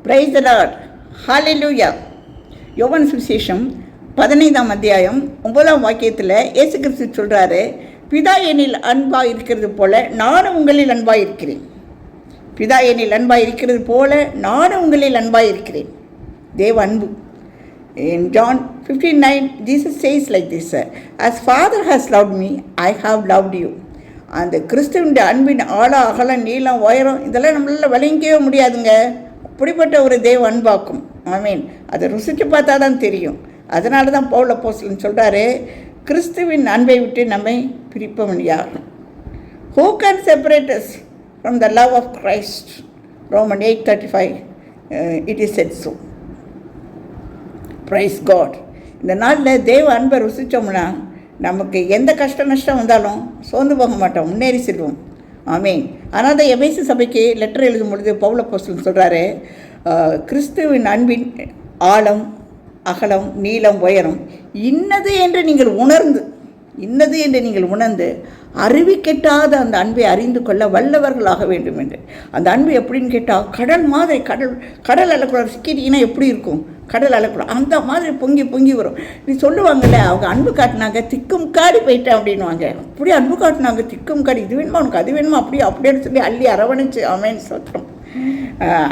Praise the Lord. ஹல்லேலூயா. யோவான் சுவிசேஷம் 15ஆம் அத்தியாயம் 9ஆம் வாக்கியத்தில் இயேசு கிறிஸ்து சொல்கிறாரு, பிதா என்னில் அன்பாக இருக்கிறது போல நானும் உங்களில் அன்பாக இருக்கிறேன். பிதா என்னில் அன்பாக இருக்கிறது போல நானும் உங்களில் அன்பாக இருக்கிறேன். தேவ அன்பு. In John 15:9, Jesus says like this, as Father has loved me, I have loved you. அந்த கிறிஸ்துவனுடைய அன்பின் ஆழம், அகலம், நீளம், உயரம் இதெல்லாம் நம்மளால் விளங்கவே முடியாதுங்க. அப்படிப்பட்ட ஒரு தேவ அன்பாக்கும். ஆமீன். அதை ருசித்து பார்த்தா தான் தெரியும். அதனால தான் பவுல் அப்போஸ்தலன் சொல்கிறாரு, கிறிஸ்துவின் அன்பை விட்டு நம்மை பிரிப்பவன் யார்? Who can separate us from the love of Christ? Romans 8:35, it is said so. Praise God. இந்த நாளில் தேவ அன்பை ருசித்தோம்னா நமக்கு எந்த கஷ்ட நஷ்டம் வந்தாலும் சோர்ந்து போக மாட்டோம், முன்னேறி செல்வோம். ஆமீன். ஆனால் தான் எபேசு சபைக்கு லெட்டர் எழுதும் பொழுது பவுல் அப்போஸ்தலன் சொல்கிறாரு, கிறிஸ்துவின் அன்பின் ஆழம், அகலம், நீளம், உயரம் இன்னது என்று நீங்கள் உணர்ந்து அறிவிக்கெட்டாத அந்த அன்பை அறிந்து கொள்ள வல்லவர்களாக வேண்டும் என்று. அந்த அன்பு எப்படின்னு கேட்டால், கடல் மாதிரி கடல் அலக்கூடாது. சிக்கிட்டீங்கன்னா எப்படி இருக்கும்? கடல் அலக்கூடாது. அந்த மாதிரி பொங்கி வரும். நீ சொல்லுவாங்கள்ல, அவங்க அன்பு காட்டினாங்க திக்கும் காடி போயிட்டேன் அப்படின்வாங்க. அப்படியே அன்பு காட்டினாங்க திக்கும் காடி, இது வேணுமா உனக்கு, அது வேணுமா, அப்படின்னு சொல்லி அள்ளி அரவணைச்சு ஆமேன் ஸ்தோத்திரம்.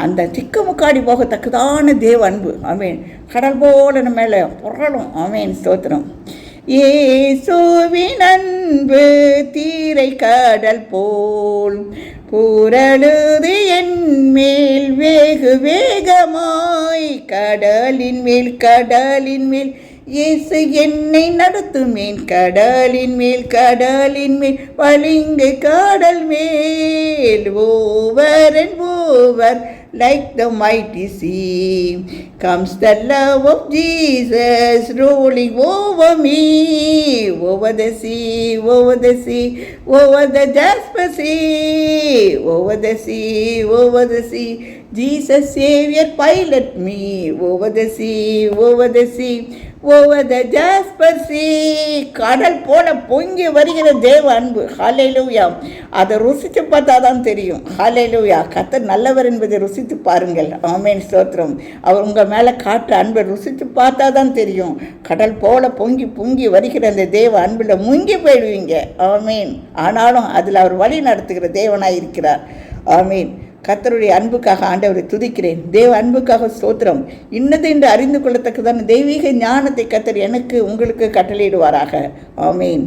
அந்த திக்கு முக்காடி போகத்தக்கதான தேவ அன்பு. ஆமேன். கடல் போல நம்ம மேலே புரளும். ஆமேன் ஸ்தோத்திரம். இயேசுவின் அன்பு தீரை கடல் போல் புரளுது என் மேல் வெகு வேகமாய், கடலின் மேல் இயேசு என்னை நடத்துமேன், கடலின் மேல் வலிங்கு கடல் மேல், over and over like the mighty sea comes the love of Jesus rolling over me, over the sea, over the Jasper sea, over the sea, Jesus Savior pilot me, over the sea, over the Jasper sea. கடல் போல பொங்கி வருகிற தேவ அன்பு. ஹல்லேலூயா. அதை ருசித்து பார்த்தா தான் தெரியும். ஹல்லேலூயா. கர்த்தர் நல்லவர் என்பதை ருசித்து பாருங்கள். ஆமேன் ஸ்தோத்திரம். அவர் உங்கள் மேலே காட்டுற அன்பை ருசித்து பார்த்தா தான் தெரியும். கடல் போல பொங்கி வருகிற அந்த தேவ அன்பில் முங்கி போயிடுவீங்க. ஆமேன். ஆனாலும் அதில் அவர் வழி நடத்துகிற தேவனாக இருக்கிறார். ஆமேன். கர்த்தருடைய அன்புக்காக ஆண்டவரை துதிக்கிறேன். தேவ அன்புக்காக ஸ்தோத்திரம். இன்னது என்று அறிந்து கொள்ளத்தக்கதான தெய்வீக ஞானத்தை கர்த்தர் எனக்கு உங்களுக்கு கட்டளையிடுவாராக. ஆமேன்.